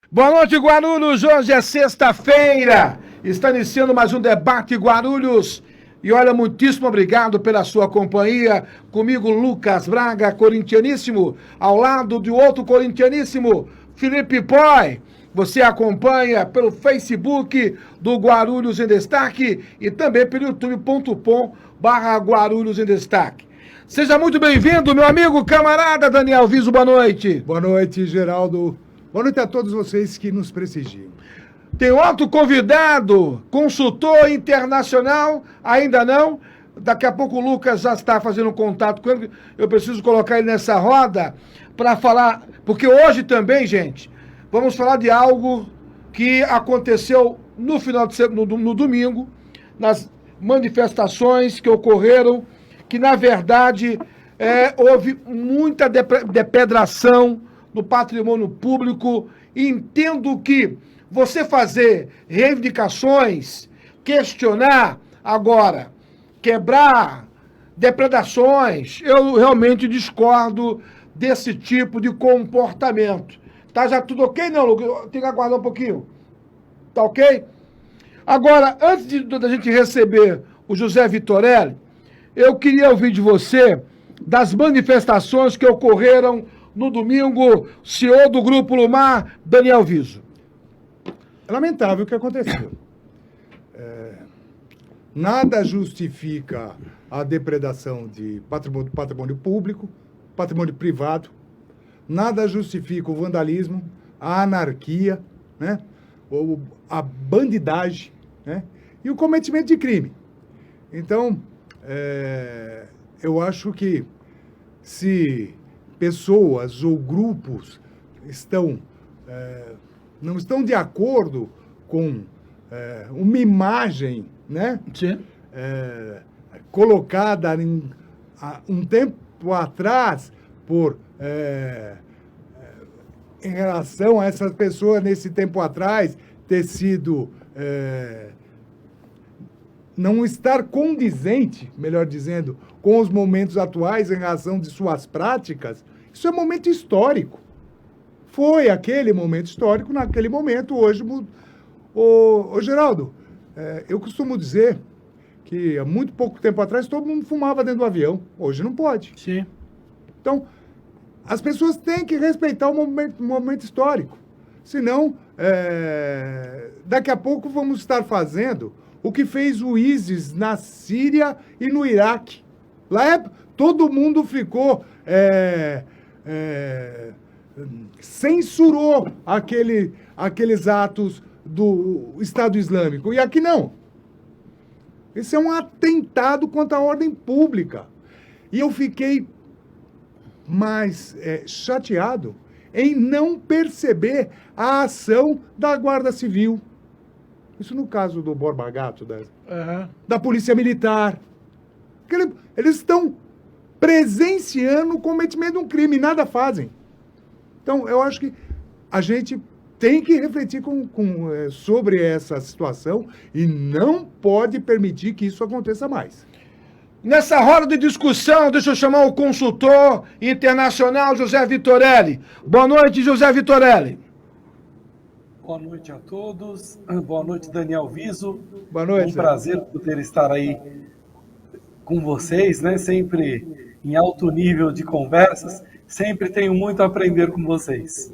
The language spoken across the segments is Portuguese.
Boa noite, Guarulhos. Hoje é sexta-feira. Está iniciando mais um debate Guarulhos. E olha, muitíssimo obrigado pela sua companhia. Comigo, Lucas Braga, corintianíssimo. Ao lado de outro corintianíssimo, Felipe Poi. Você acompanha pelo Facebook do Guarulhos em Destaque e também pelo youtube.com/Guarulhos em Destaque. Seja muito bem-vindo, meu amigo, camarada Daniel Viso. Boa noite. Boa noite, Geraldo. Boa noite a todos vocês que nos prestigiam. Tem outro convidado, consultor internacional, ainda não. Daqui a pouco o Lucas já está fazendo contato com ele. Eu preciso colocar ele nessa roda para falar, porque hoje também, gente, vamos falar de algo que aconteceu no final de semana, no domingo, nas manifestações que ocorreram, que na verdade houve muita depredação no patrimônio público. Entendo que você fazer reivindicações, questionar agora, quebrar depredações, eu realmente discordo desse tipo de comportamento. Tá já tudo ok, não, Lucas? Tem que aguardar um pouquinho. Tá ok? Agora, antes da gente receber o José Vitorelli, eu queria ouvir de você das manifestações que ocorreram no domingo, CEO do Grupo Lumar, Daniel Viso. É lamentável o que aconteceu. Nada justifica a depredação de patrimônio público, patrimônio privado. Nada justifica o vandalismo, a anarquia, né? Ou a bandidagem, né? E o cometimento de crime. Então, eu acho que se pessoas ou grupos não estão de acordo com uma imagem, né? Sim. Colocada um tempo atrás em relação a essas pessoas nesse tempo atrás ter sido não estar condizente, melhor dizendo, com os momentos atuais em razão de suas práticas, isso é momento histórico. Foi aquele momento histórico, naquele momento, hoje... Ô Geraldo, eu costumo dizer que há muito pouco tempo atrás todo mundo fumava dentro do avião. Hoje não pode. Sim. Então, as pessoas têm que respeitar o momento histórico. Senão, daqui a pouco vamos estar fazendo o que fez o ISIS na Síria e no Iraque. Lá todo mundo ficou... censurou aqueles atos do Estado Islâmico. E aqui não. Esse é um atentado contra a ordem pública. E eu fiquei mais chateado em não perceber a ação da Guarda Civil. Isso no caso do Borba Gato, da Polícia Militar. Eles estão presenciando o cometimento de um crime, nada fazem. Então, eu acho que a gente tem que refletir sobre essa situação e não pode permitir que isso aconteça mais. Nessa roda de discussão, deixa eu chamar o consultor internacional José Vitorelli. Boa noite, José Vitorelli. Boa noite a todos. Boa noite, Daniel Viso. Boa noite. Um prazer poder estar aí com vocês, né? Sempre em alto nível de conversas. Sempre tenho muito a aprender com vocês.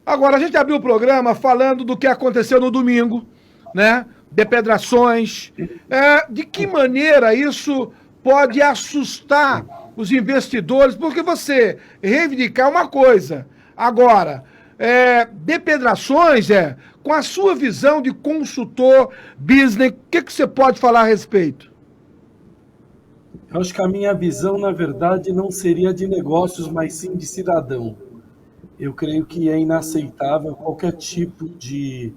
Agora, a gente abriu o programa falando do que aconteceu no domingo, né? Depredações. De que maneira isso pode assustar os investidores? Porque você reivindicar uma coisa. Agora, depredações, com a sua visão de consultor, business, o que você pode falar a respeito? Eu acho que a minha visão, na verdade, não seria de negócios, mas sim de cidadão. Eu creio que é inaceitável qualquer tipo de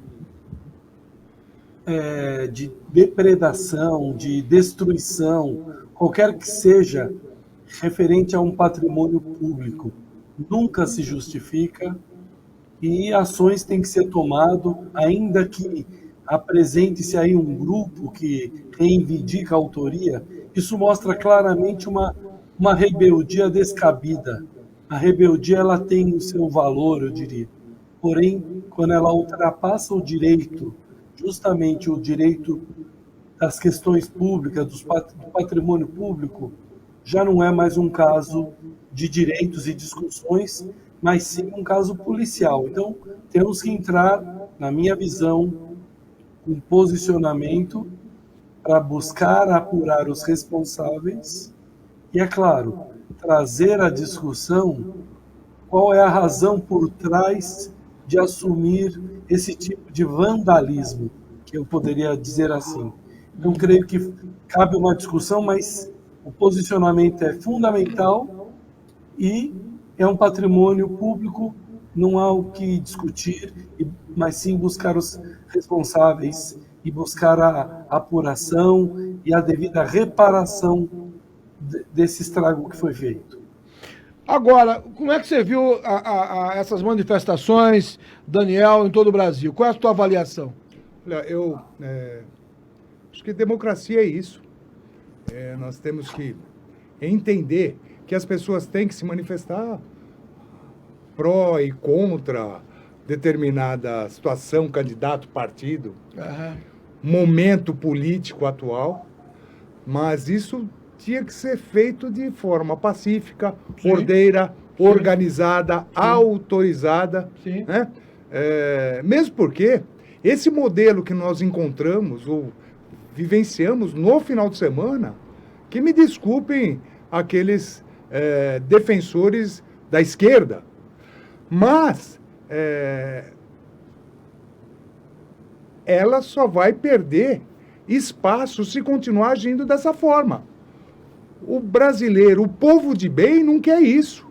depredação, de destruição, qualquer que seja referente a um patrimônio público. Nunca se justifica e ações têm que ser tomadas, ainda que apresente-se aí um grupo que reivindica a autoria. Isso mostra claramente uma rebeldia descabida. A rebeldia ela tem o seu valor, eu diria. porém, quando ela ultrapassa o direito, justamente o direito das questões públicas, do patrimônio público, já não é mais um caso de direitos e discussões, mas sim um caso policial. Então, temos que entrar, na minha visão, um posicionamento para buscar apurar os responsáveis e, é claro, trazer à discussão qual é a razão por trás de assumir esse tipo de vandalismo, que eu poderia dizer assim. Então, creio que cabe uma discussão, mas o posicionamento é fundamental e é um patrimônio público, não há o que discutir, mas sim buscar os responsáveis e buscar a apuração e a devida reparação desse estrago que foi feito. Agora, como é que você viu essas manifestações, Daniel, em todo o Brasil? Qual é a tua avaliação? Olha, eu acho que democracia é isso. Nós temos que entender que as pessoas têm que se manifestar pró e contra determinada situação, candidato, partido, momento político atual, mas isso tinha que ser feito de forma pacífica, sim, ordeira, sim, organizada, sim, autorizada, sim, né? Mesmo porque esse modelo que nós encontramos ou vivenciamos no final de semana, que me desculpem aqueles defensores da esquerda, mas ela só vai perder espaço se continuar agindo dessa forma. O brasileiro, o povo de bem, não quer isso,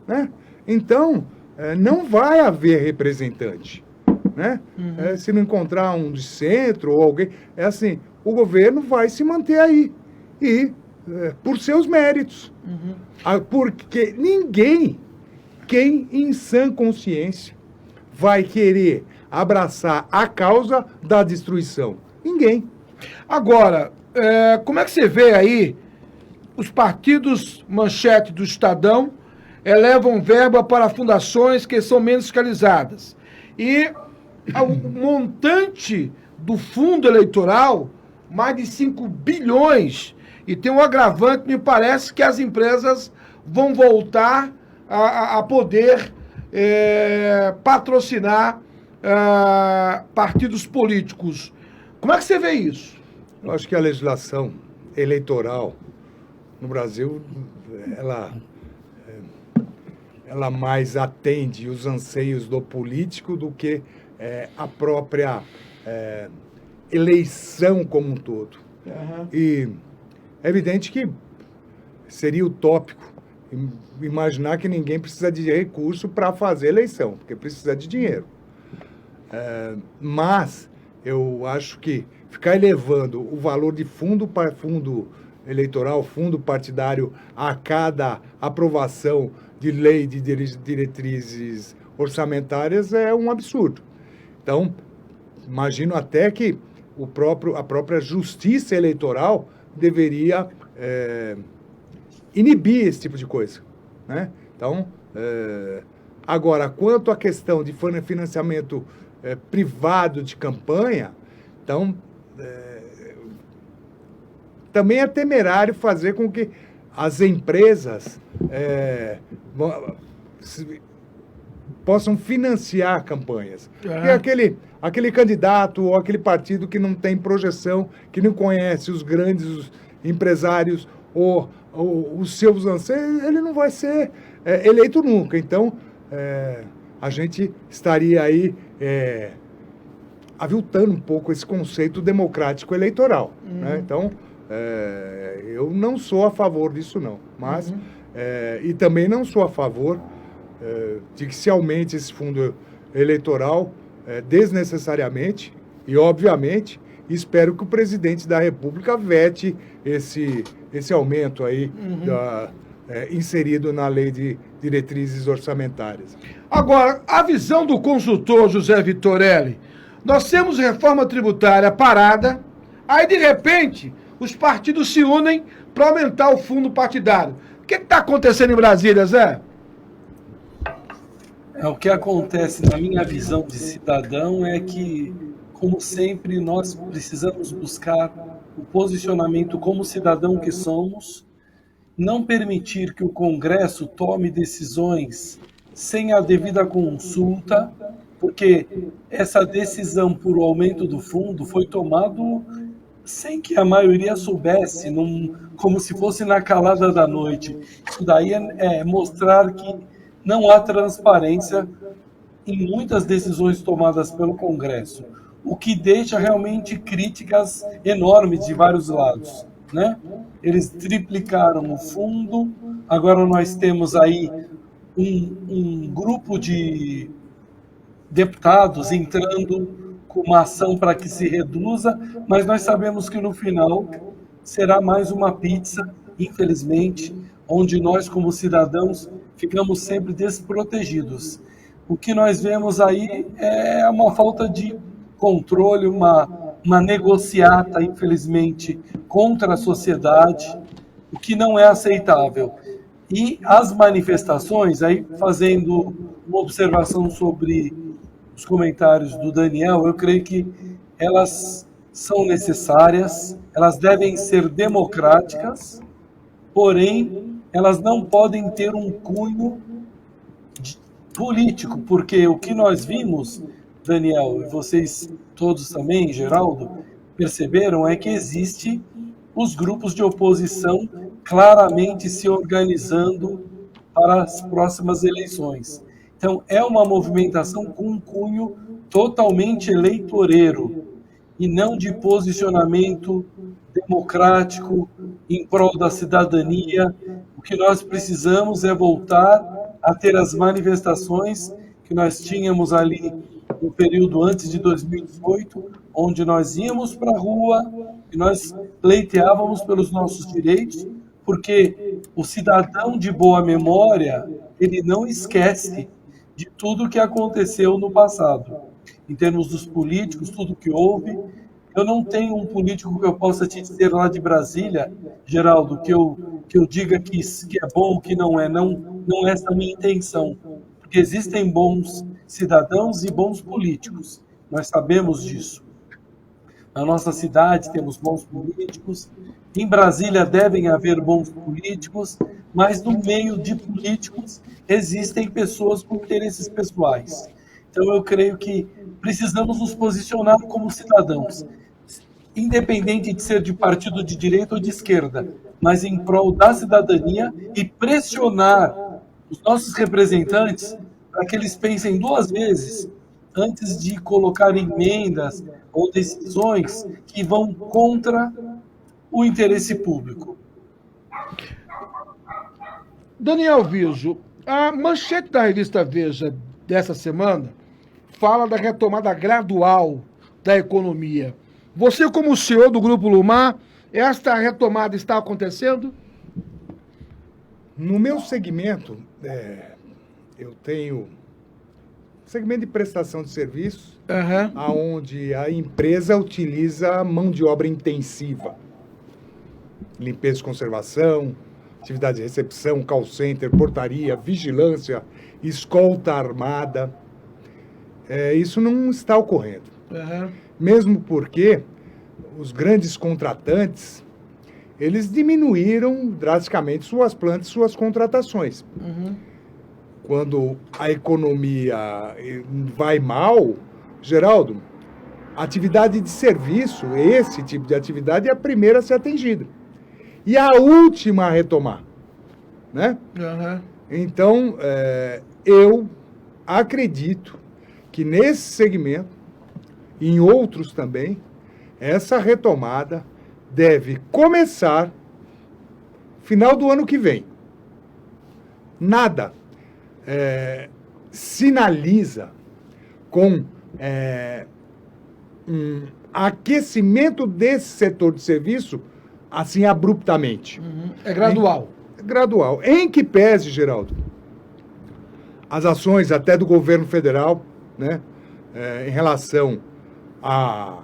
né? Então, não vai haver representante, né? Se não encontrar um de centro ou alguém, assim, o governo vai se manter aí, e por seus méritos. Porque quem em sã consciência vai querer abraçar a causa da destruição? Ninguém. Agora, como é que você vê aí os partidos manchete do Estadão elevam verba para fundações que são menos fiscalizadas? E o montante do fundo eleitoral, mais de 5 bilhões, e tem um agravante, me parece que as empresas vão voltar a poder patrocinar partidos políticos. Como é que você vê isso? Eu acho que a legislação eleitoral no Brasil, ela mais atende os anseios do político do que a própria eleição como um todo. E é evidente que seria utópico imaginar que ninguém precisa de recurso para fazer eleição, porque precisa de dinheiro. Mas eu acho que ficar elevando o valor de fundo eleitoral, fundo partidário, a cada aprovação de lei de diretrizes orçamentárias é um absurdo. Então, imagino até que a própria justiça eleitoral deveria inibir esse tipo de coisa, né? Então, agora, quanto à questão de financiamento privado de campanha, então, também é temerário fazer com que as empresas possam financiar campanhas. Porque aquele candidato ou aquele partido que não tem projeção, que não conhece os grandes empresários ou os seus anseios, ele não vai ser eleito nunca. Então, a gente estaria aí aviltando um pouco esse conceito democrático eleitoral, né? Então, eu não sou a favor disso, não. Mas, e também não sou a favor de que se aumente esse fundo eleitoral desnecessariamente e, obviamente, espero que o presidente da República vete esse aumento aí inserido na lei de diretrizes orçamentárias. Agora, a visão do consultor José Vitorelli, nós temos reforma tributária parada, aí de repente os partidos se unem para aumentar o fundo partidário. O que está acontecendo em Brasília, Zé? O que acontece na minha visão de cidadão é que, como sempre, nós precisamos buscar o posicionamento como cidadão que somos, não permitir que o Congresso tome decisões sem a devida consulta, porque essa decisão por o aumento do fundo foi tomada sem que a maioria soubesse, como se fosse na calada da noite. Isso daí é mostrar que não há transparência em muitas decisões tomadas pelo Congresso, o que deixa realmente críticas enormes de vários lados, né? Eles triplicaram o fundo, agora nós temos aí um grupo de deputados entrando com uma ação para que se reduza, mas nós sabemos que no final será mais uma pizza, infelizmente, onde nós, como cidadãos, ficamos sempre desprotegidos. O que nós vemos aí é uma falta de controle, uma negociata, infelizmente, contra a sociedade, o que não é aceitável. E as manifestações, aí fazendo uma observação sobre os comentários do Daniel, eu creio que elas são necessárias, elas devem ser democráticas, porém, elas não podem ter um cunho político, porque o que nós vimos, Daniel, e vocês todos também, Geraldo, perceberam é que existe os grupos de oposição claramente se organizando para as próximas eleições. Então, é uma movimentação com um cunho totalmente eleitoreiro e não de posicionamento democrático em prol da cidadania. O que nós precisamos é voltar a ter as manifestações que nós tínhamos ali no período antes de 2018, onde nós íamos para a rua e nós pleiteávamos pelos nossos direitos, porque o cidadão de boa memória, ele não esquece de tudo que aconteceu no passado. Em termos dos políticos, tudo que houve. Eu não tenho um político que eu possa te dizer lá de Brasília, Geraldo, que eu diga que é bom, que não é. Não é essa a minha intenção. Porque existem bons cidadãos e bons políticos. Nós sabemos disso. Na nossa cidade temos bons políticos. Em Brasília devem haver bons políticos, mas no meio de políticos existem pessoas com interesses pessoais. Então eu creio que precisamos nos posicionar como cidadãos, independente de ser de partido de direita ou de esquerda, mas em prol da cidadania e pressionar os nossos representantes para que eles pensem duas vezes antes de colocar emendas ou decisões que vão contra o interesse público. Daniel Viso, a manchete da revista Veja dessa semana fala da retomada gradual da economia. Você, como CEO do Grupo Lumar, esta retomada está acontecendo? No meu segmento, eu tenho segmento de prestação de serviços, onde a empresa utiliza mão de obra intensiva. Limpeza e conservação, atividade de recepção, call center, portaria, vigilância, escolta armada. Isso não está ocorrendo. Mesmo porque os grandes contratantes, eles diminuíram drasticamente suas plantas e suas contratações. Quando a economia vai mal, Geraldo, atividade de serviço, esse tipo de atividade é a primeira a ser atingida. E a última a retomar, né? Então, eu acredito que nesse segmento, e em outros também, essa retomada deve começar final do ano que vem. Nada sinaliza com um aquecimento desse setor de serviço assim abruptamente. É gradual. Gradual. Em que pese, Geraldo, as ações até do governo federal, né, em relação a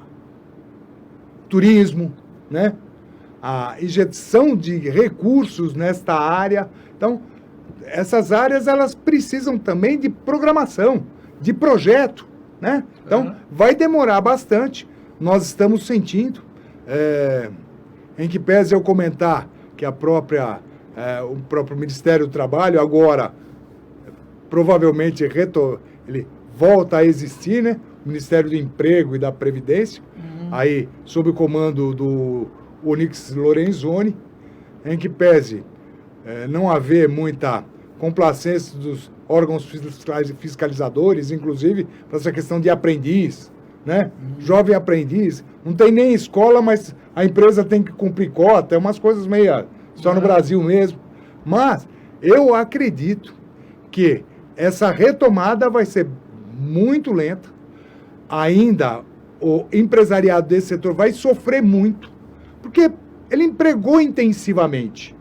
turismo, né, a injeção de recursos nesta área. Então, essas áreas elas precisam também de programação, de projeto, né? Então, vai demorar bastante. Nós estamos sentindo, em que pese eu comentar que o próprio Ministério do Trabalho agora, provavelmente, ele volta a existir, né? O Ministério do Emprego e da Previdência, aí sob o comando do Onyx Lorenzoni, em que pese não haver muita complacência dos órgãos fiscalizadores, inclusive para essa questão de aprendiz, né? Jovem aprendiz, não tem nem escola, mas a empresa tem que cumprir cota, é umas coisas meio só no Brasil mesmo. Mas eu acredito que essa retomada vai ser muito lenta. Ainda o empresariado desse setor vai sofrer muito, porque ele empregou intensivamente,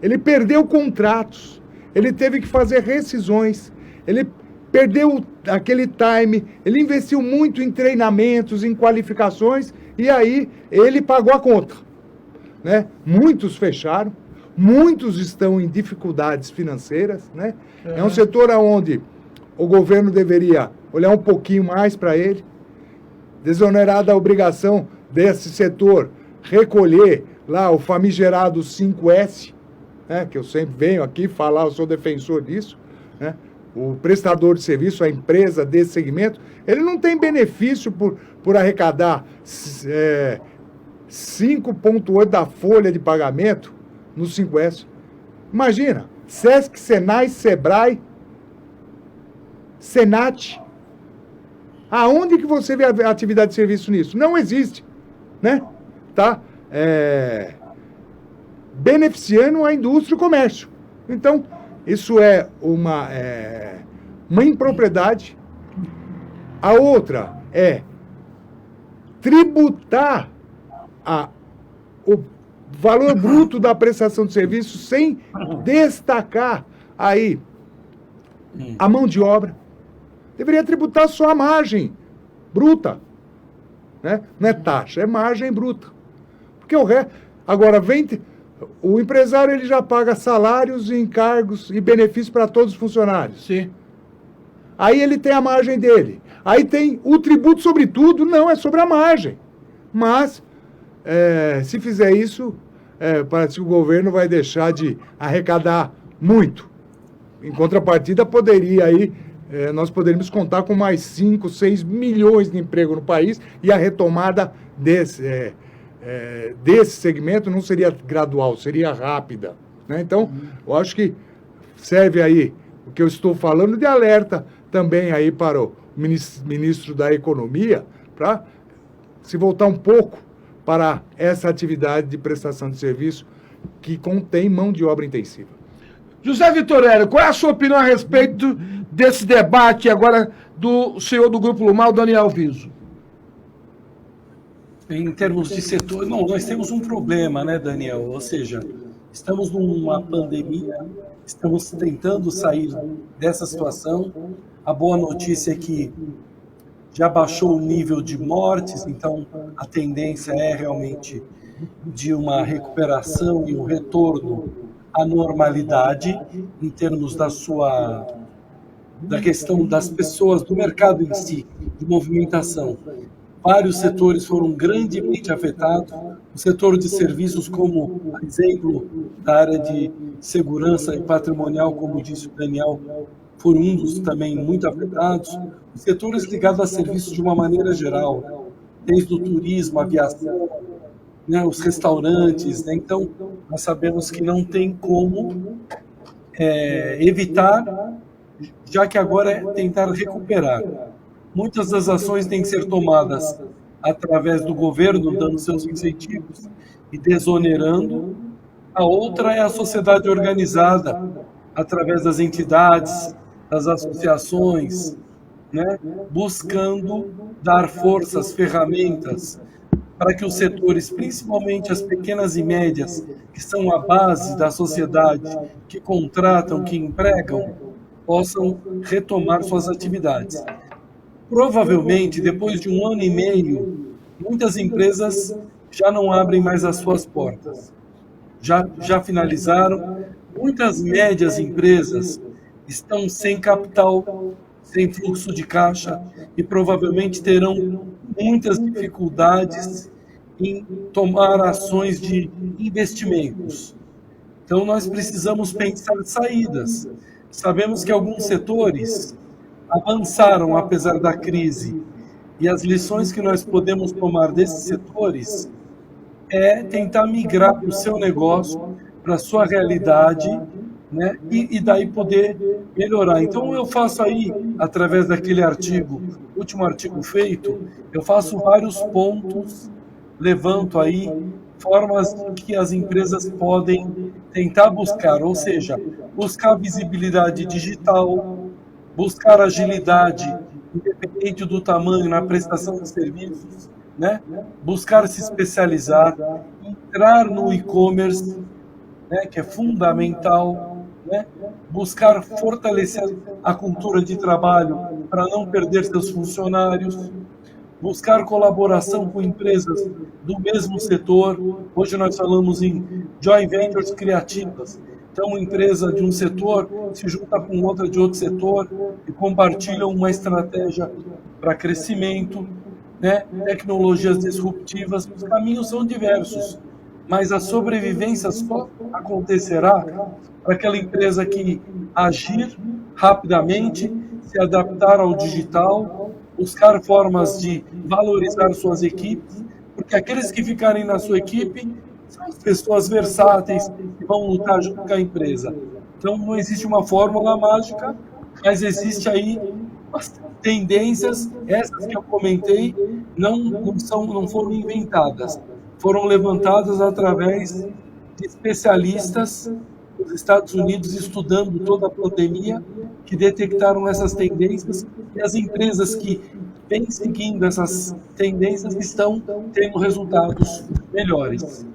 ele perdeu contratos, ele teve que fazer rescisões, ele perdeu aquele time, ele investiu muito em treinamentos, em qualificações, e aí ele pagou a conta, né? Muitos fecharam, muitos estão em dificuldades financeiras, né? É um setor onde o governo deveria olhar um pouquinho mais para ele, desonerar da obrigação desse setor recolher lá o famigerado 5S, né, que eu sempre venho aqui falar, eu sou defensor disso, né? O prestador de serviço, a empresa desse segmento, ele não tem benefício por arrecadar 5,8% da folha de pagamento no 5S. Imagina, Sesc, Senai, Sebrae, Senat. Aonde que você vê a atividade de serviço nisso? Não existe, né? Tá? Beneficiando a indústria e o comércio. Então, isso é uma impropriedade. A outra é tributar o valor bruto da prestação de serviço sem destacar aí a mão de obra. Deveria tributar só a margem bruta, né? Não é taxa, é margem bruta. Porque o resto... Agora, o empresário ele já paga salários, encargos e benefícios para todos os funcionários. Sim. Aí ele tem a margem dele. Aí tem o tributo sobre tudo, não, é sobre a margem. Mas, se fizer isso, parece que o governo vai deixar de arrecadar muito. Em contrapartida, nós poderíamos contar com mais 5, 6 milhões de emprego no país e a retomada desse segmento não seria gradual, seria rápida, né? Então, eu acho que serve aí o que eu estou falando de alerta também aí para o ministro da Economia, para se voltar um pouco para essa atividade de prestação de serviço que contém mão de obra intensiva. José Vitorelli, qual é a sua opinião a respeito desse debate agora do senhor do Grupo Lumar, Daniel Viso? Em termos de setor, não, nós temos um problema, né, Daniel? Ou seja, estamos numa pandemia, estamos tentando sair dessa situação. A boa notícia é que já baixou o nível de mortes, então a tendência é realmente de uma recuperação e um retorno à normalidade em termos da questão das pessoas, do mercado em si, de movimentação. Vários setores foram grandemente afetados. O setor de serviços, como exemplo da área de segurança e patrimonial, como disse o Daniel, foram um dos também muito afetados. Os setores ligados a serviços de uma maneira geral, desde o turismo, a aviação, né, os restaurantes, né? Então, nós sabemos que não tem como evitar, já que agora é tentar recuperar. Muitas das ações têm que ser tomadas através do governo, dando seus incentivos e desonerando. A outra é a sociedade organizada, através das entidades, das associações, né, buscando dar forças, ferramentas, para que os setores, principalmente as pequenas e médias, que são a base da sociedade, que contratam, que empregam, possam retomar suas atividades. Provavelmente, depois de 1 ano e meio, muitas empresas já não abrem mais as suas portas. Já finalizaram, Muitas médias empresas estão sem capital, sem fluxo de caixa e provavelmente terão muitas dificuldades em tomar ações de investimentos. Então, nós precisamos pensar saídas. Sabemos que alguns setores avançaram apesar da crise, e as lições que nós podemos tomar desses setores é tentar migrar para o seu negócio, para a sua realidade, né? E daí poder melhorar. Então, eu faço aí, através daquele artigo, último artigo feito, eu faço vários pontos, levanto aí formas que as empresas podem tentar buscar, ou seja, buscar visibilidade digital, buscar agilidade, independente do tamanho, na prestação de serviços, né? Buscar se especializar, entrar no e-commerce, né? Que é fundamental, né? Buscar fortalecer a cultura de trabalho para não perder seus funcionários, buscar colaboração com empresas do mesmo setor. Hoje nós falamos em joint ventures criativas. Então, uma empresa de um setor se junta com outra de outro setor e compartilham uma estratégia para crescimento, né? Tecnologias disruptivas. Os caminhos são diversos, mas a sobrevivência só acontecerá para aquela empresa que agir rapidamente, se adaptar ao digital, buscar formas de valorizar suas equipes, porque aqueles que ficarem na sua equipe são as pessoas versáteis que vão lutar junto com a empresa. Então, não existe uma fórmula mágica, mas existe aí umas tendências, essas que eu comentei, não foram inventadas, foram levantadas através de especialistas dos Estados Unidos estudando toda a pandemia, que detectaram essas tendências, e as empresas que vêm seguindo essas tendências estão tendo resultados melhores.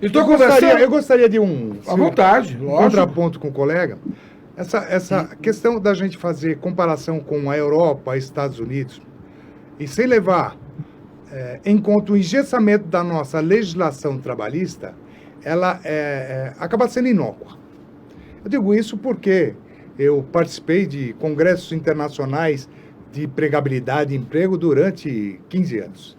Eu gostaria de à vontade, lógico, contraponto com o colega. Essa questão da gente fazer comparação com a Europa, Estados Unidos, e sem levar em conta o engessamento da nossa legislação trabalhista, ela acaba sendo inócua. Eu digo isso porque eu participei de congressos internacionais de empregabilidade e emprego durante 15 anos,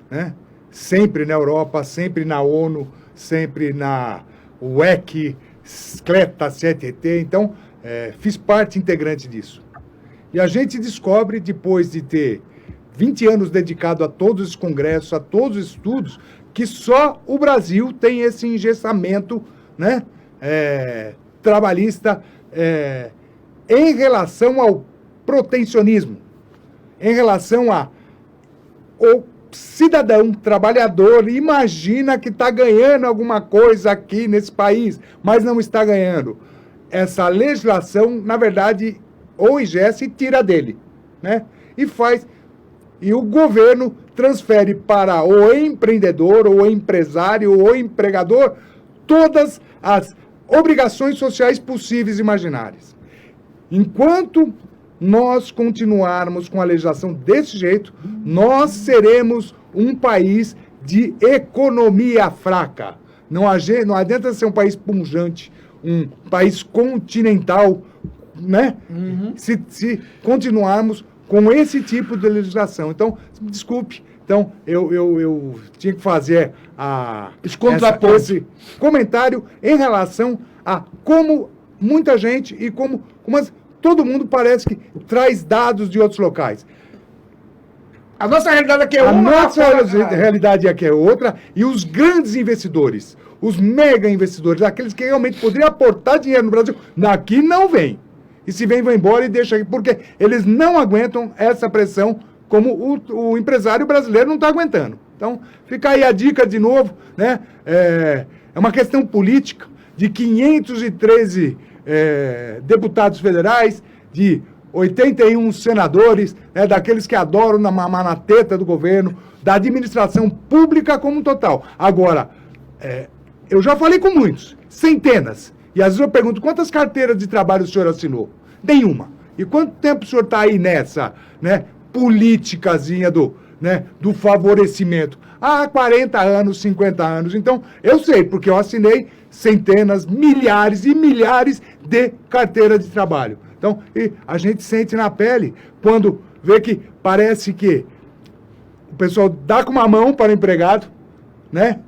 né? Sempre na Europa, sempre na ONU, sempre na WEC, CLETA, CETT, então fiz parte integrante disso. E a gente descobre, depois de ter 20 anos dedicado a todos os congressos, a todos os estudos, que só o Brasil tem esse engessamento, né, trabalhista em relação ao protecionismo, em relação ao cidadão trabalhador imagina que está ganhando alguma coisa aqui nesse país, mas não está ganhando. Essa legislação, na verdade, ou engessa e tira dele, né? E o governo transfere para o empreendedor, ou empresário, ou empregador, todas as obrigações sociais possíveis e imaginárias. Enquanto nós continuarmos com a legislação desse jeito, nós seremos um país de economia fraca. Não adianta ser um país pujante, um país continental, né? Uhum. Se continuarmos com esse tipo de legislação. Então, desculpe, eu tinha que fazer esse comentário em relação a como muita gente e como todo mundo parece que traz dados de outros locais. A nossa realidade aqui é uma. A nossa realidade aqui é outra, e os grandes investidores, os mega investidores, aqueles que realmente poderiam aportar dinheiro no Brasil, daqui não vem. E se vem, vai embora e deixa aqui, porque eles não aguentam essa pressão como o empresário brasileiro não está aguentando. Então, fica aí a dica de novo, né? É uma questão política de 513 deputados federais, de 81 senadores, né, daqueles que adoram mamar na teta do governo, da administração pública como um total. Agora, eu já falei com muitos, centenas, e às vezes eu pergunto, quantas carteiras de trabalho o senhor assinou? Nenhuma. E quanto tempo o senhor está aí nessa, né, politicazinha do favorecimento? 40 anos, 50 anos. Então, eu sei, porque eu assinei centenas, milhares e milhares de carteiras de trabalho. Então, e a gente sente na pele quando vê que parece que o pessoal dá com uma mão para o empregado, né?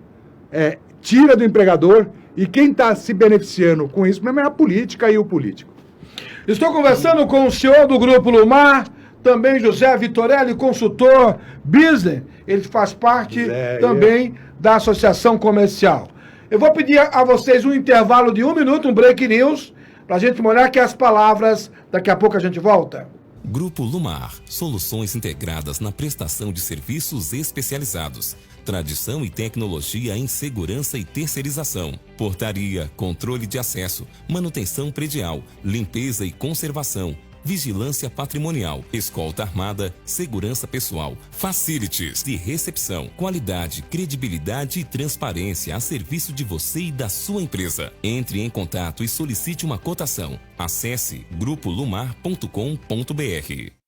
Tira do empregador, e quem está se beneficiando com isso mesmo é a política e o político. Estou conversando com o senhor do Grupo Lumar, também José Vitorelli, consultor business. Ele faz parte também da Associação Comercial. Eu vou pedir a vocês um intervalo de 1 minuto, um break news, para a gente molhar aqui as palavras. Daqui a pouco a gente volta. Grupo Lumar, soluções integradas na prestação de serviços especializados. Tradição e tecnologia em segurança e terceirização. Portaria, controle de acesso, manutenção predial, limpeza e conservação. Vigilância patrimonial, escolta armada, segurança pessoal, facilities de recepção, qualidade, credibilidade e transparência a serviço de você e da sua empresa. Entre em contato e solicite uma cotação. Acesse grupolumar.com.br.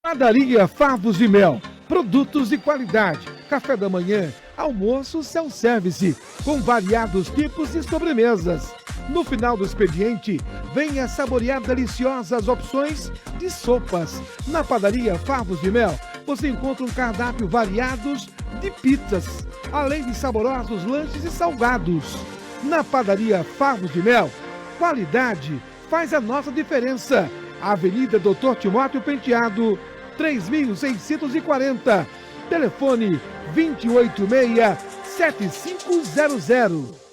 Padaria Favos de Mel, produtos de qualidade, café da manhã, almoço self-service, com variados tipos de sobremesas. No final do expediente, venha saborear deliciosas opções de sopas. Na Padaria Favos de Mel, você encontra um cardápio variados de pizzas, além de saborosos lanches e salgados. Na Padaria Favos de Mel, qualidade faz a nossa diferença. Avenida Dr. Timóteo Penteado, 3640. Telefone 286-7500.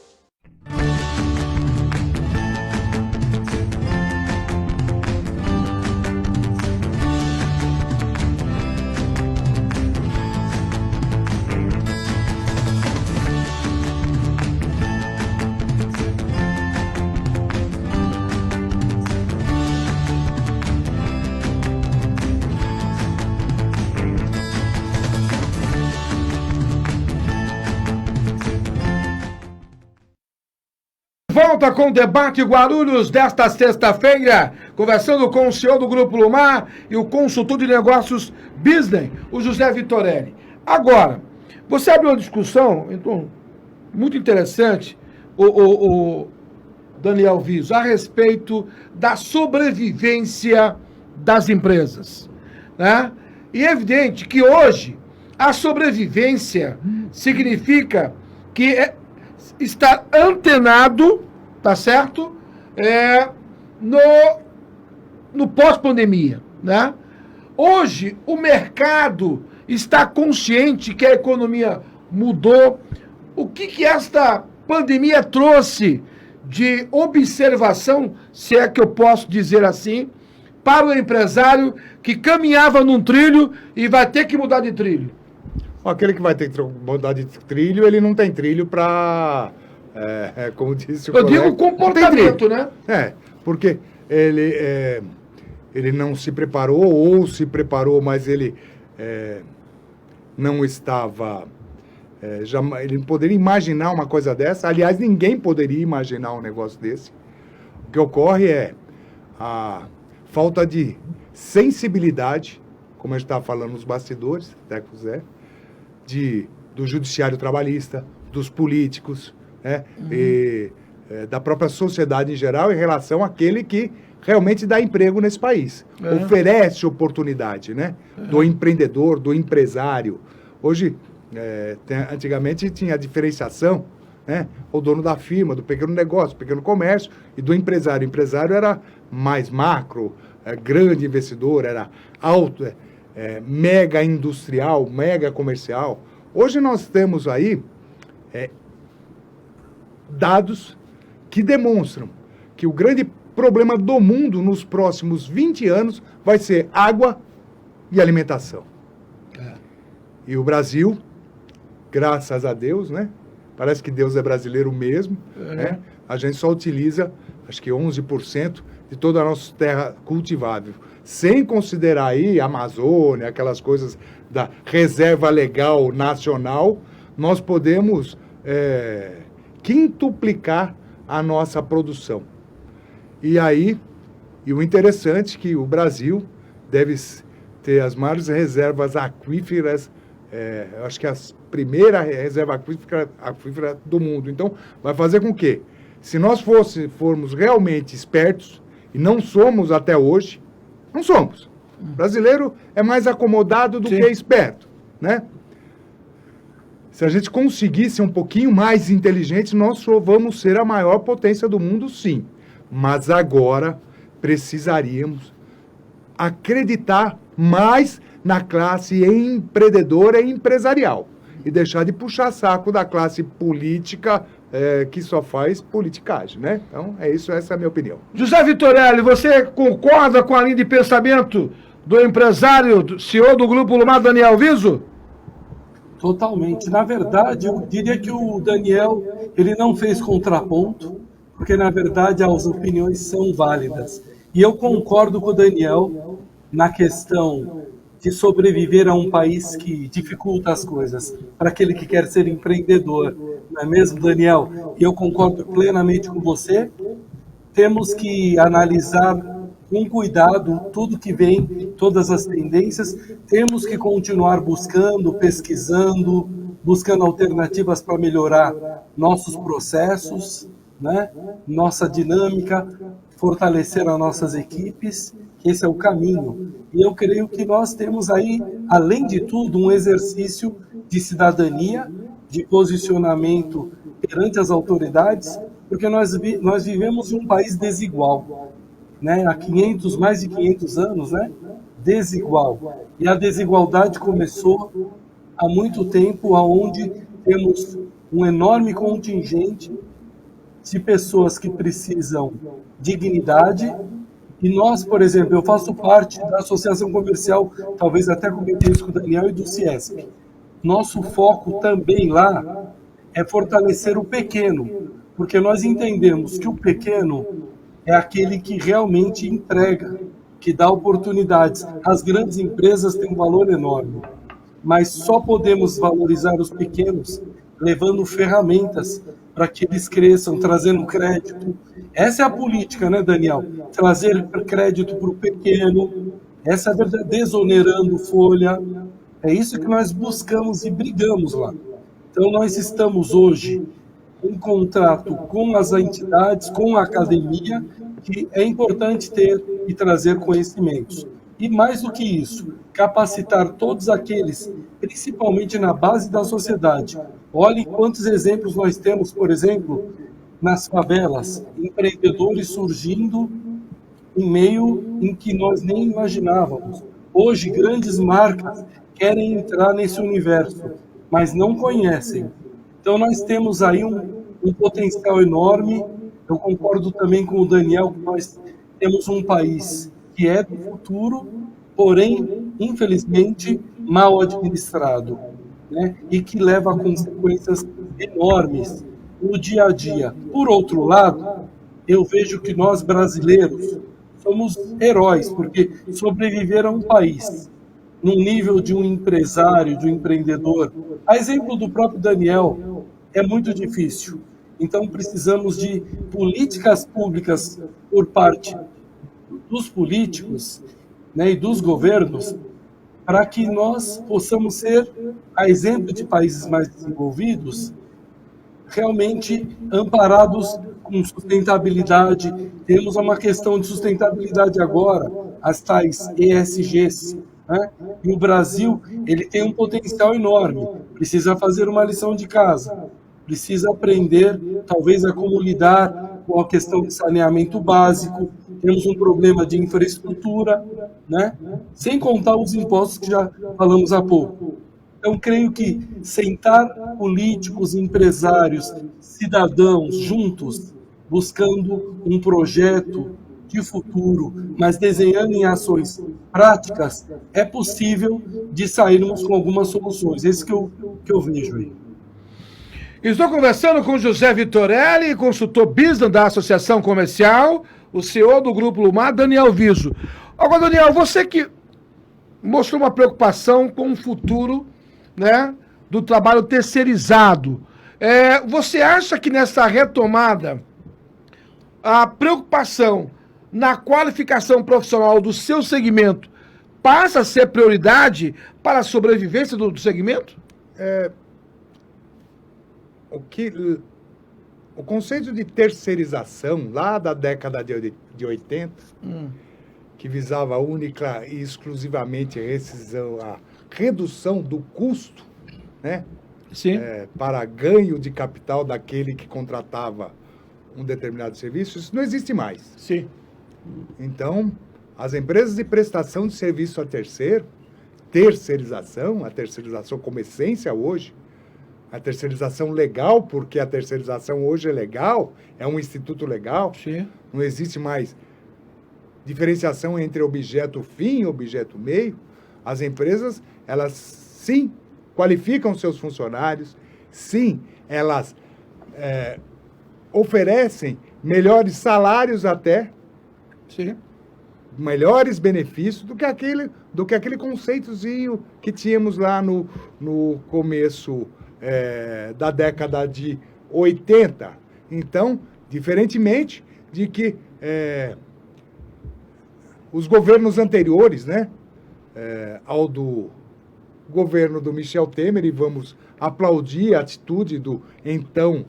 Volta com o debate Guarulhos desta sexta-feira, conversando com o senhor do Grupo Lumar e o consultor de negócios business, o José Vitorelli. Agora, você abriu uma discussão, então, muito interessante, o Daniel Viso, a respeito da sobrevivência das empresas, né? E é evidente que hoje a sobrevivência significa que estar antenado, tá certo? No pós-pandemia, né? Hoje, o mercado está consciente que a economia mudou. O que esta pandemia trouxe de observação, se é que eu posso dizer assim, para o empresário que caminhava num trilho e vai ter que mudar de trilho? Aquele que vai ter que mudar de trilho, ele não tem trilho para, como disse o colega... Eu digo comportamento, né? Porque ele não se preparou, ou se preparou, mas ele não estava... ele não poderia imaginar uma coisa dessa. Aliás, ninguém poderia imaginar um negócio desse. O que ocorre é a falta de sensibilidade, como a gente estava falando nos bastidores, até com o Zé, do judiciário trabalhista, dos políticos, né? Da própria sociedade em geral em relação àquele que realmente dá emprego nesse país. Oferece oportunidade, né? Do empreendedor, do empresário. Hoje, antigamente tinha a diferenciação, né? O dono da firma, do pequeno negócio, pequeno comércio, e do empresário. O empresário era mais macro, grande investidor, era alto, mega industrial, mega comercial. Hoje nós temos aí dados que demonstram que o grande problema do mundo nos próximos 20 anos vai ser água e alimentação. E o Brasil, graças a Deus, né? Parece que Deus é brasileiro mesmo, né? A gente só utiliza, acho que 11% de toda a nossa terra cultivável. Sem considerar aí a Amazônia, aquelas coisas da reserva legal nacional, nós podemos quintuplicar a nossa produção. E aí, o interessante é que o Brasil deve ter as maiores reservas aquíferas, acho que a primeira reserva aquífera do mundo. Então, vai fazer com que, Se nós formos realmente espertos, e não somos até hoje, não somos. O brasileiro é mais acomodado do Sim. que esperto, né? Se a gente conseguir ser um pouquinho mais inteligente, nós só vamos ser a maior potência do mundo, sim. Mas agora precisaríamos acreditar mais na classe empreendedora e empresarial e deixar de puxar saco da classe política que só faz politicagem, né? Então, é isso, essa é a minha opinião. José Vitorelli, você concorda com a linha de pensamento do empresário, do CEO do Grupo Lumar, Daniel Viso? Totalmente. Na verdade, eu diria que o Daniel, ele não fez contraponto, porque, na verdade, as opiniões são válidas. E eu concordo com o Daniel na questão de sobreviver a um país que dificulta as coisas, para aquele que quer ser empreendedor. Não é mesmo, Daniel? E eu concordo plenamente com você. Temos que analisar com cuidado tudo que vem, todas as tendências. Temos que continuar buscando, pesquisando, buscando alternativas para melhorar nossos processos, né? Nossa dinâmica, fortalecer as nossas equipes. Esse é o caminho. E eu creio que nós temos aí, além de tudo, um exercício de cidadania, de posicionamento perante as autoridades, porque nós vivemos em um país desigual, né? Há mais de 500 anos, né? Desigual. E a desigualdade começou há muito tempo, onde temos um enorme contingente de pessoas que precisam de dignidade. E nós, por exemplo, eu faço parte da Associação Comercial, talvez até comentei isso com o Daniel, e do Ciesc. Nosso foco também lá é fortalecer o pequeno, porque nós entendemos que o pequeno é aquele que realmente entrega, que dá oportunidades. As grandes empresas têm um valor enorme, mas só podemos valorizar os pequenos levando ferramentas para que eles cresçam, trazendo crédito. Essa é a política, né, Daniel? Trazer crédito para o pequeno, essa é a verdade, desonerando folha. É isso que nós buscamos e brigamos lá. Então, nós estamos hoje em contrato com as entidades, com a academia, que é importante ter e trazer conhecimentos. E mais do que isso, capacitar todos aqueles, principalmente na base da sociedade. Olhe quantos exemplos nós temos, por exemplo, nas favelas, empreendedores surgindo em meio em que nós nem imaginávamos. Hoje, grandes marcas querem entrar nesse universo, mas não conhecem. Então, nós temos aí um potencial enorme. Eu concordo também com o Daniel que nós temos um país que é do futuro, porém, infelizmente, mal administrado, né? E que leva a consequências enormes no dia a dia. Por outro lado, eu vejo que nós brasileiros somos heróis, porque sobreviver a um país num nível de um empresário, de um empreendedor, a exemplo do próprio Daniel, é muito difícil. Então, precisamos de políticas públicas por parte dos políticos, né, e dos governos, para que nós possamos ser, a exemplo de países mais desenvolvidos, realmente amparados com sustentabilidade. Temos uma questão de sustentabilidade agora, as tais ESGs, né? E o Brasil, ele tem um potencial enorme, precisa fazer uma lição de casa, precisa aprender, talvez, a como lidar com a questão de saneamento básico. Temos um problema de infraestrutura, né? Sem contar os impostos que já falamos há pouco. Então, creio que sentar políticos, empresários, cidadãos juntos, buscando um projeto de futuro, mas desenhando em ações práticas, é possível de sairmos com algumas soluções. Esse que eu vejo aí. Estou conversando com José Vitorelli, consultor business da Associação Comercial, o CEO do Grupo Lumar, Daniel Viso. Agora, Daniel, você que mostrou uma preocupação com o futuro, né, do trabalho terceirizado. Você acha que nessa retomada a preocupação na qualificação profissional do seu segmento passa a ser prioridade para a sobrevivência do segmento? o conceito de terceirização, lá da década de 80, que visava única e exclusivamente a redução do custo, né? Sim. Para ganho de capital daquele que contratava um determinado serviço, isso não existe mais. Sim. Então, as empresas de prestação de serviço a terceiro, terceirização, a terceirização como essência hoje, a terceirização legal, porque a terceirização hoje é legal, é um instituto legal, Sim. não existe mais diferenciação entre objeto fim e objeto meio. As empresas, elas sim qualificam seus funcionários, sim, elas oferecem melhores salários até, Sim. melhores benefícios do que aquele conceitozinho que tínhamos lá no começo da década de 80. Então, diferentemente de que os governos anteriores, né, ao do governo do Michel Temer, e vamos aplaudir a atitude do então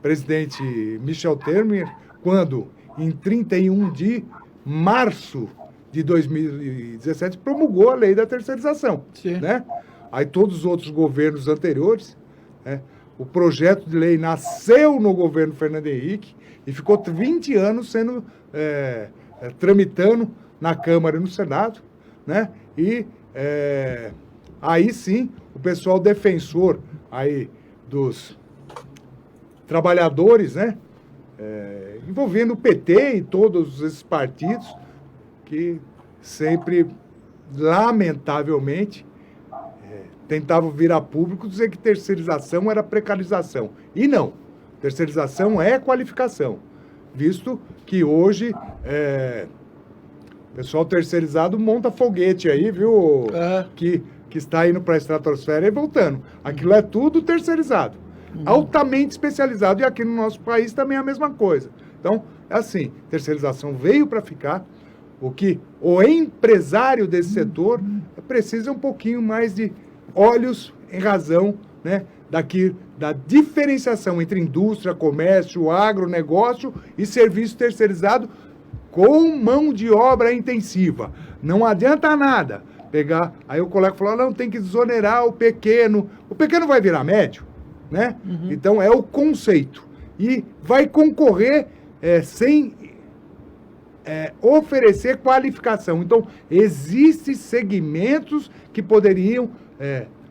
presidente Michel Temer, quando, em 31 de março de 2017, promulgou a lei da terceirização. Sim. Né? Aí todos os outros governos anteriores, né, o projeto de lei nasceu no governo Fernando Henrique e ficou 20 anos sendo tramitando na Câmara e no Senado, né? E aí sim, o pessoal defensor aí dos trabalhadores, né? Envolvendo o PT e todos esses partidos que sempre, lamentavelmente, tentavam vir a público dizer que terceirização era precarização. E não, terceirização é qualificação, visto que hoje o pessoal terceirizado monta foguete aí, viu? Que está indo para a estratosfera e voltando. Aquilo é tudo terceirizado, altamente especializado, e aqui no nosso país também é a mesma coisa. Então, é assim, terceirização veio para ficar. O que o empresário desse setor precisa um pouquinho mais de olhos em razão, né, da diferenciação entre indústria, comércio, agronegócio e serviço terceirizado com mão de obra intensiva. Não adianta nada pegar... Aí o colega falou, não, tem que desonerar o pequeno. O pequeno vai virar médio, né? Então, é o conceito. E vai concorrer sem oferecer qualificação. Então, existem segmentos que poderiam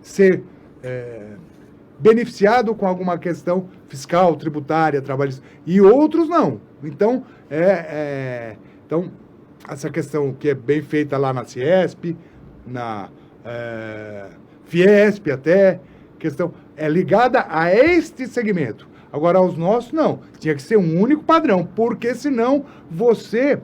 ser beneficiados com alguma questão fiscal, tributária, trabalhista, e outros não. Então, então, essa questão que é bem feita lá na Ciesp, na Fiesp até, questão é ligada a este segmento. Agora, aos nossos, não. Tinha que ser um único padrão, porque senão você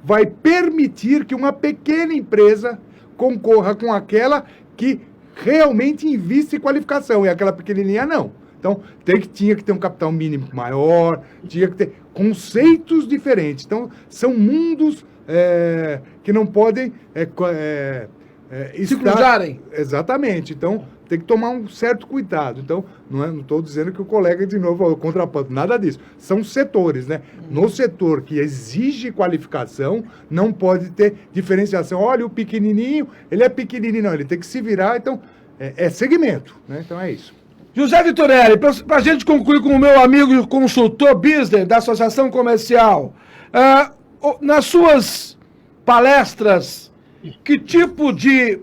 vai permitir que uma pequena empresa concorra com aquela que realmente investe em qualificação, e aquela pequenininha não. Então, tinha que ter um capital mínimo maior, tinha que ter conceitos diferentes. Então, são mundos que não podem se cruzarem. Exatamente. Então, tem que tomar um certo cuidado. Então, não estou dizendo que o colega, de novo, é o contraponto, nada disso. São setores, né? No setor que exige qualificação, não pode ter diferenciação. Olha, o pequenininho, ele é pequenininho, não, ele tem que se virar. Então, é segmento, né? Então, é isso. José Vitorelli, para a gente concluir com o meu amigo consultor business da Associação Comercial, nas suas palestras, que tipo de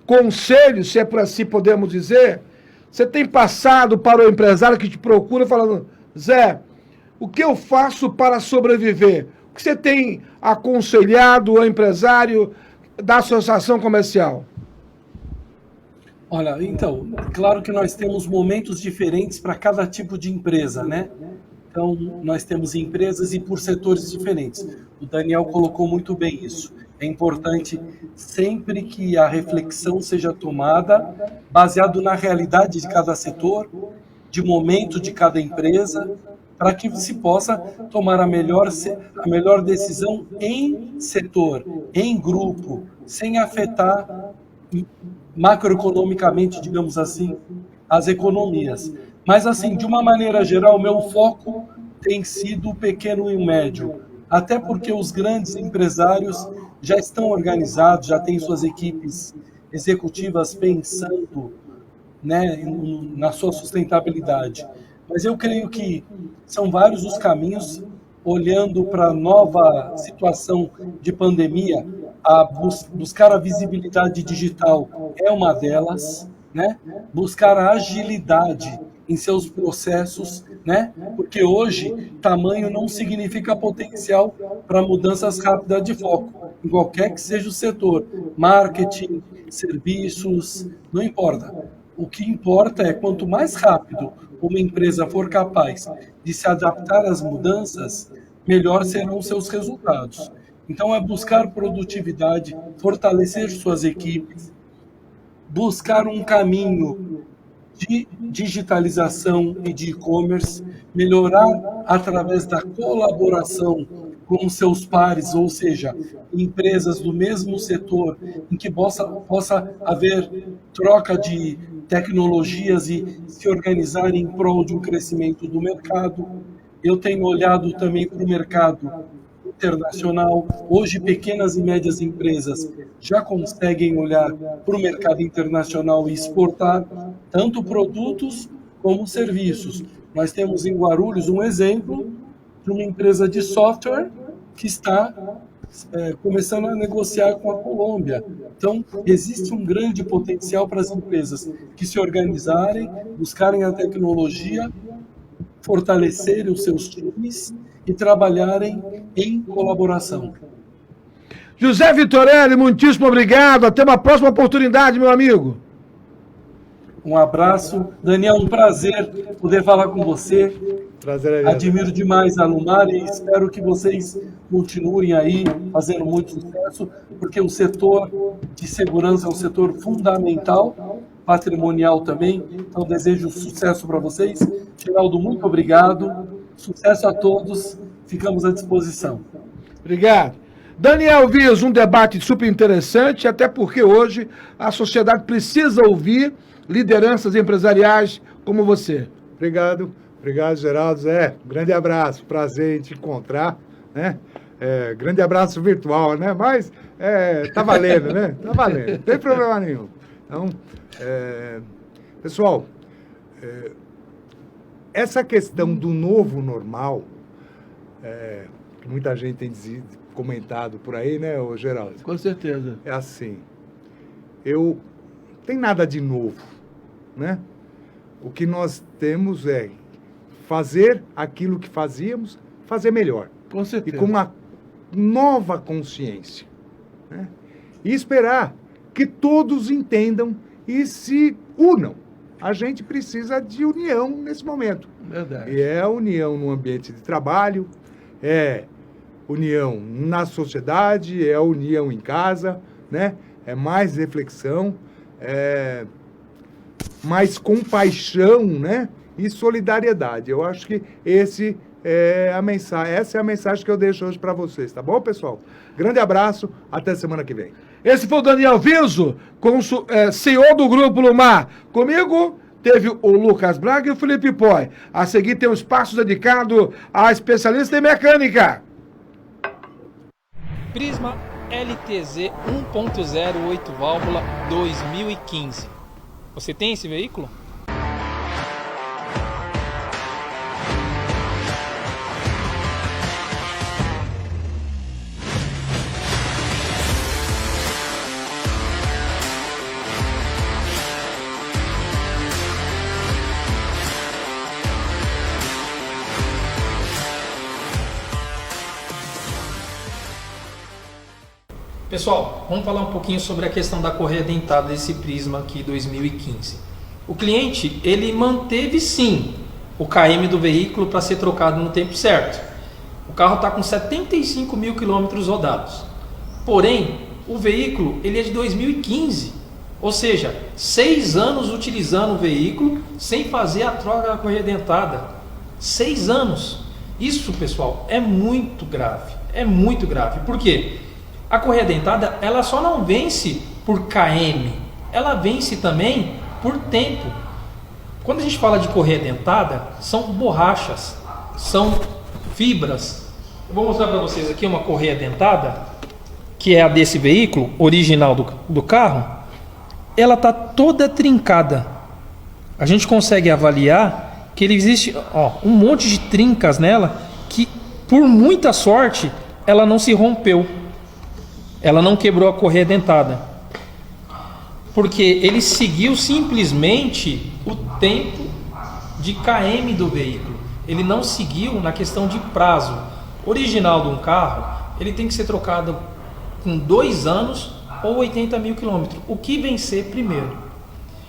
conselho, se é por assim podemos dizer, você tem passado para o empresário que te procura falando, Zé, o que eu faço para sobreviver? O que você tem aconselhado ao empresário da Associação Comercial? Olha, então, claro que nós temos momentos diferentes para cada tipo de empresa, né? Então, nós temos empresas e por setores diferentes. O Daniel colocou muito bem isso. É importante sempre que a reflexão seja tomada baseado na realidade de cada setor, de momento de cada empresa, para que se possa tomar a melhor decisão em setor, em grupo, sem afetar macroeconomicamente, digamos assim, as economias. Mas, assim, de uma maneira geral, o meu foco tem sido o pequeno e o médio. Até porque os grandes empresários já estão organizados, já têm suas equipes executivas pensando, né, na sua sustentabilidade. Mas eu creio que são vários os caminhos, olhando para a nova situação de pandemia, buscar a visibilidade digital é uma delas, né? Buscar a agilidade em seus processos, né? Porque hoje tamanho não significa potencial para mudanças rápidas de foco, em qualquer que seja o setor, marketing, serviços, não importa. O que importa é quanto mais rápido uma empresa for capaz de se adaptar às mudanças, melhor serão os seus resultados. Então é buscar produtividade, fortalecer suas equipes, buscar um caminho de digitalização e de e-commerce, melhorar através da colaboração com seus pares, ou seja, empresas do mesmo setor, em que possa haver troca de tecnologias e se organizar em prol de um crescimento do mercado. Eu tenho olhado também para o mercado internacional. Hoje, pequenas e médias empresas já conseguem olhar para o mercado internacional e exportar tanto produtos como serviços. Nós temos em Guarulhos um exemplo de uma empresa de software que está começando a negociar com a Colômbia. Então, existe um grande potencial para as empresas que se organizarem, buscarem a tecnologia, fortalecerem os seus times e trabalharem em colaboração. José Vitorelli, muitíssimo obrigado. Até uma próxima oportunidade, meu amigo. Um abraço. Daniel, um prazer poder falar com você. Prazer é meu. Admiro demais a Alumar e espero que vocês continuem aí fazendo muito sucesso, porque o setor de segurança é um setor fundamental, patrimonial também. Então, desejo sucesso para vocês. Geraldo, muito obrigado. Sucesso a todos. Ficamos à disposição. Obrigado. Daniel Vias, um debate super interessante, até porque hoje a sociedade precisa ouvir lideranças empresariais como você. Obrigado, Geraldo. Um grande abraço, prazer em te encontrar, né? Grande abraço virtual, né? Mas tá valendo, né? Tá valendo, não tem problema nenhum. Então, pessoal, essa questão do novo normal, que muita gente tem comentado por aí, né, Geraldo? Com certeza. É assim, tem nada de novo, né? O que nós temos é fazer aquilo que fazíamos, fazer melhor. Com certeza. E com uma nova consciência, né? E esperar que todos entendam e se unam. A gente precisa de união nesse momento. Verdade. E é união no ambiente de trabalho, é união na sociedade, é união em casa, né? É mais reflexão, mais compaixão, né? E solidariedade. Eu acho que essa é a mensagem que eu deixo hoje para vocês, tá bom, pessoal? Grande abraço, até semana que vem. Esse foi o Daniel Viso, CEO do Grupo Lumar. Comigo teve o Lucas Braga e o Felipe Poi. A seguir tem um espaço dedicado a especialista em mecânica. Prisma LTZ 1.0 8 válvula 2015. Você tem esse veículo? Pessoal, vamos falar um pouquinho sobre a questão da correia dentada desse Prisma aqui 2015. O cliente, ele manteve sim o KM do veículo para ser trocado no tempo certo. O carro está com 75 mil quilômetros rodados. Porém, o veículo ele é de 2015, ou seja, 6 anos utilizando o veículo sem fazer a troca da correia dentada. 6 anos. Isso, pessoal, é muito grave. É muito grave. Por quê? A correia dentada, ela só não vence por KM, ela vence também por tempo. Quando a gente fala de correia dentada, são borrachas, são fibras. Eu vou mostrar para vocês aqui uma correia dentada, que é a desse veículo, original do carro. Ela está toda trincada. A gente consegue avaliar que ele existe um monte de trincas nela, que por muita sorte ela não se rompeu. Ela não quebrou a correia dentada. Porque ele seguiu simplesmente o tempo de KM do veículo. Ele não seguiu na questão de prazo. Original de um carro, ele tem que ser trocado com 2 anos ou 80 mil quilômetros. O que vencer primeiro?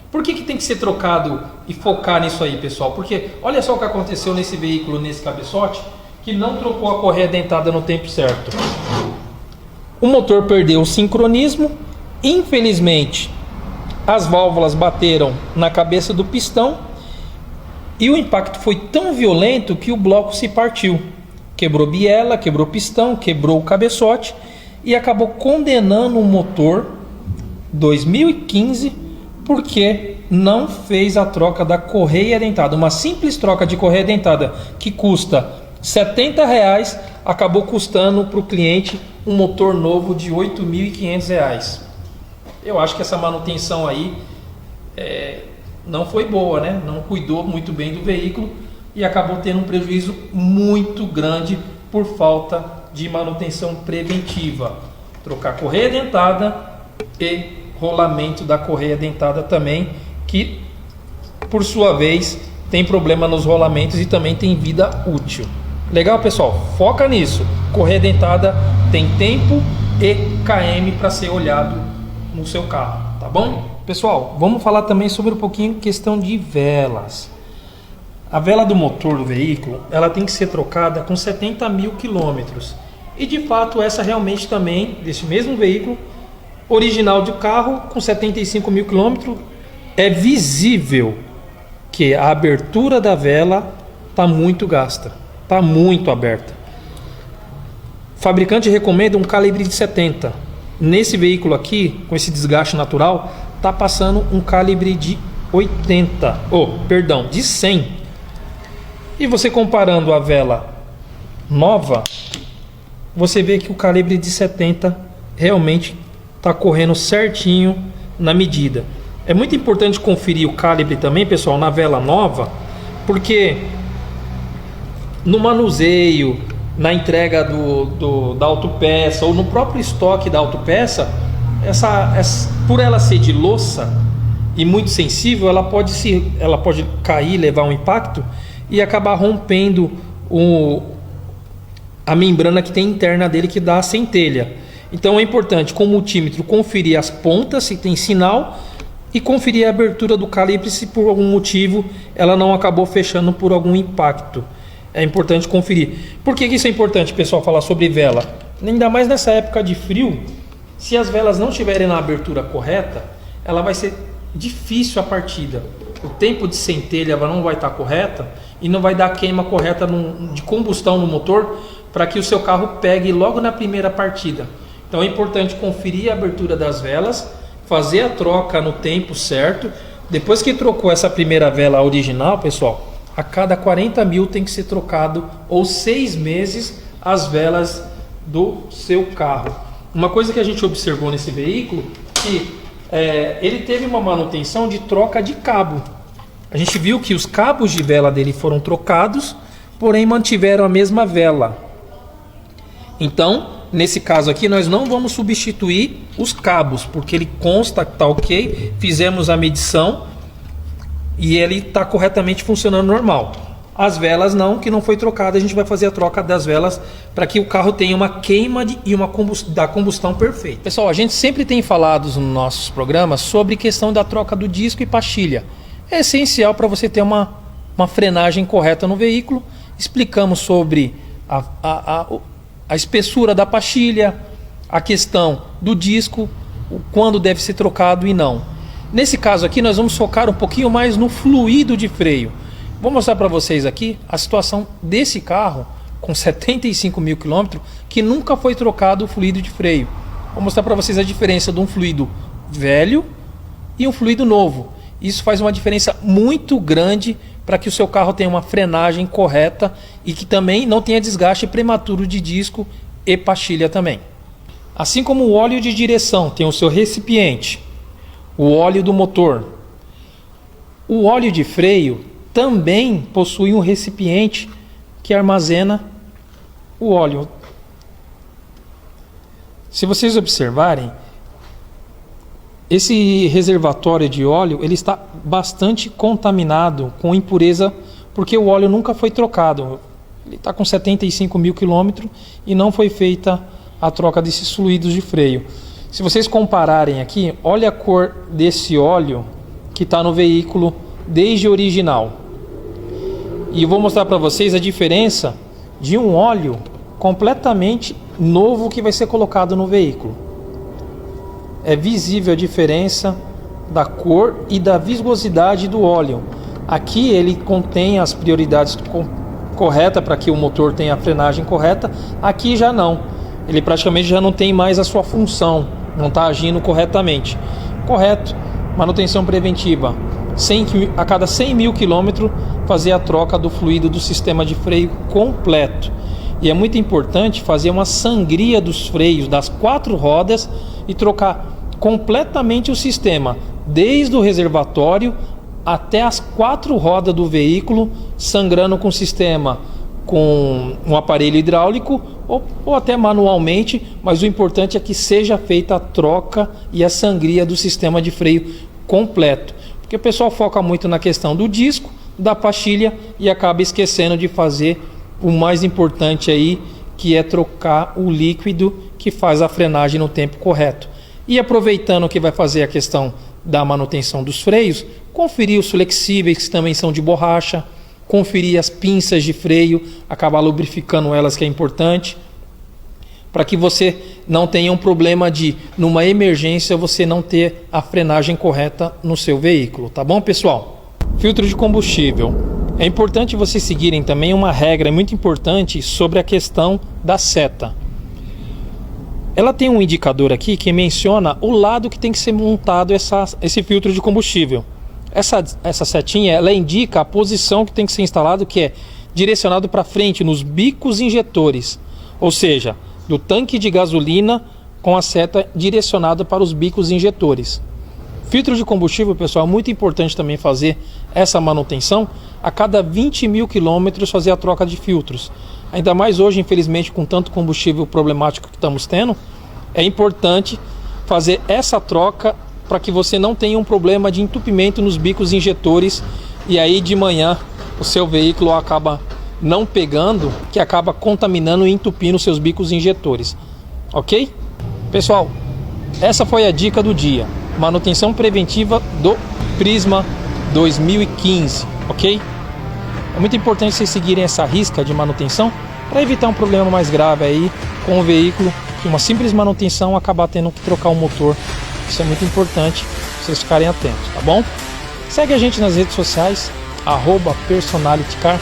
Por que tem que ser trocado e focar nisso aí, pessoal? Porque olha só o que aconteceu nesse veículo, nesse cabeçote, que não trocou a correia dentada no tempo certo. O motor perdeu o sincronismo. Infelizmente, as válvulas bateram na cabeça do pistão e o impacto foi tão violento que o bloco se partiu. Quebrou biela, quebrou pistão, quebrou o cabeçote e acabou condenando o motor 2015 porque não fez a troca da correia dentada. Uma simples troca de correia dentada que custa R$70 acabou custando para o cliente um motor novo de R$8.500. Eu acho que essa manutenção aí não foi boa, né? Não cuidou muito bem do veículo e acabou tendo um prejuízo muito grande por falta de manutenção preventiva. Trocar correia dentada e rolamento da correia dentada também, que por sua vez tem problema nos rolamentos e também tem vida útil. Legal, pessoal? Foca nisso. Correia dentada tem tempo e KM para ser olhado no seu carro, tá bom? Pessoal, vamos falar também sobre um pouquinho questão de velas. A vela do motor do veículo, ela tem que ser trocada com 70 mil quilômetros. E de fato essa realmente também, desse mesmo veículo, original de carro, com 75 mil quilômetros, é visível que a abertura da vela está muito gasta, está muito aberta. O fabricante recomenda um calibre de 70. Nesse veículo aqui, com esse desgaste natural, está passando um calibre de 80, de 100. E você comparando a vela nova, você vê que o calibre de 70 realmente está correndo certinho na medida. É muito importante conferir o calibre também, pessoal, na vela nova, porque no manuseio, na entrega da autopeça ou no próprio estoque da autopeça, por ela ser de louça e muito sensível, ela pode cair, levar um impacto e acabar rompendo a membrana que tem interna dele, que dá a centelha. Então é importante, com o multímetro, conferir as pontas, se tem sinal, e conferir a abertura do calibre, se por algum motivo ela não acabou fechando por algum impacto. É importante conferir. Por que isso é importante, pessoal, falar sobre vela? Ainda mais nessa época de frio, se as velas não estiverem na abertura correta, ela vai ser difícil a partida. O tempo de centelha não vai estar correta e não vai dar a queima correta de combustão no motor para que o seu carro pegue logo na primeira partida. Então é importante conferir a abertura das velas, fazer a troca no tempo certo. Depois que trocou essa primeira vela original, pessoal, a cada 40 mil tem que ser trocado, ou 6 meses, as velas do seu carro. Uma coisa que a gente observou nesse veículo, que ele teve uma manutenção de troca de cabo. A gente viu que os cabos de vela dele foram trocados, porém mantiveram a mesma vela. Então, nesse caso aqui, nós não vamos substituir os cabos, porque ele consta que está ok, fizemos a medição e ele está corretamente funcionando normal. As velas não, que não foi trocada, a gente vai fazer a troca das velas para que o carro tenha uma queima e uma combustão perfeita. Pessoal, a gente sempre tem falado nos nossos programas sobre questão da troca do disco e pastilha. É essencial para você ter uma frenagem correta no veículo. Explicamos sobre a espessura da pastilha, a questão do disco, quando deve ser trocado e não. Nesse caso aqui nós vamos focar um pouquinho mais no fluido de freio. Vou mostrar para vocês aqui a situação desse carro com 75 mil quilômetros que nunca foi trocado o fluido de freio. Vou mostrar para vocês a diferença de um fluido velho e um fluido novo. Isso faz uma diferença muito grande para que o seu carro tenha uma frenagem correta e que também não tenha desgaste prematuro de disco e pastilha também. Assim como o óleo de direção tem o seu recipiente, o óleo do motor, o óleo de freio também possui um recipiente que armazena o óleo. Se vocês observarem, esse reservatório de óleo ele está bastante contaminado com impureza, porque o óleo nunca foi trocado. Ele está com 75 mil quilômetros e não foi feita a troca desses fluidos de freio. Se vocês compararem aqui, olha a cor desse óleo que está no veículo desde o original. E eu vou mostrar para vocês a diferença de um óleo completamente novo que vai ser colocado no veículo. É visível a diferença da cor e da viscosidade do óleo. Aqui ele contém as prioridades corretas para que o motor tenha a frenagem correta. Aqui já não. Ele praticamente já não tem mais a sua função, não está agindo corretamente. Correto, manutenção preventiva. A cada 100 mil quilômetros fazer a troca do fluido do sistema de freio completo. E é muito importante fazer uma sangria dos freios das 4 rodas e trocar completamente o sistema, desde o reservatório até as 4 rodas do veículo, sangrando com o sistema com um aparelho hidráulico ou até manualmente, mas o importante é que seja feita a troca e a sangria do sistema de freio completo, porque o pessoal foca muito na questão do disco, da pastilha e acaba esquecendo de fazer o mais importante aí, que é trocar o líquido que faz a frenagem no tempo correto. E aproveitando que vai fazer a questão da manutenção dos freios, conferir os flexíveis que também são de borracha, conferir as pinças de freio, acabar lubrificando elas, que é importante, para que você não tenha um problema de, numa emergência, você não ter a frenagem correta no seu veículo, tá bom, pessoal? Filtro de combustível. É importante vocês seguirem também uma regra muito importante sobre a questão da seta. Ela tem um indicador aqui que menciona o lado que tem que ser montado esse filtro de combustível. Essa setinha, ela indica a posição que tem que ser instalado, que é direcionado para frente nos bicos injetores, ou seja, do tanque de gasolina com a seta direcionada para os bicos injetores. Filtro de combustível, pessoal, é muito importante também fazer essa manutenção a cada 20 mil quilômetros, fazer a troca de filtros. Ainda mais hoje, infelizmente, com tanto combustível problemático que estamos tendo, é importante fazer essa troca para que você não tenha um problema de entupimento nos bicos injetores e aí de manhã o seu veículo acaba não pegando, que acaba contaminando e entupindo seus bicos injetores. Ok? Pessoal, essa foi a dica do dia. Manutenção preventiva do Prisma 2015, ok? É muito importante vocês seguirem essa risca de manutenção para evitar um problema mais grave aí com o veículo, que uma simples manutenção acabar tendo que trocar o motor. Isso é muito importante vocês ficarem atentos, tá bom? Segue a gente nas redes sociais, @personalitycar,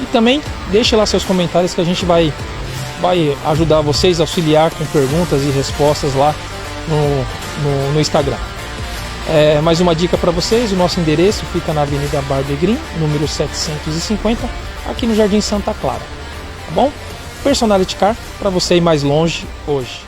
e também deixe lá seus comentários que a gente vai ajudar vocês a auxiliar com perguntas e respostas lá no Instagram. Mais uma dica para vocês: o nosso endereço fica na Avenida Barbegrim, número 750, aqui no Jardim Santa Clara, tá bom? Personality Car, para você ir mais longe hoje.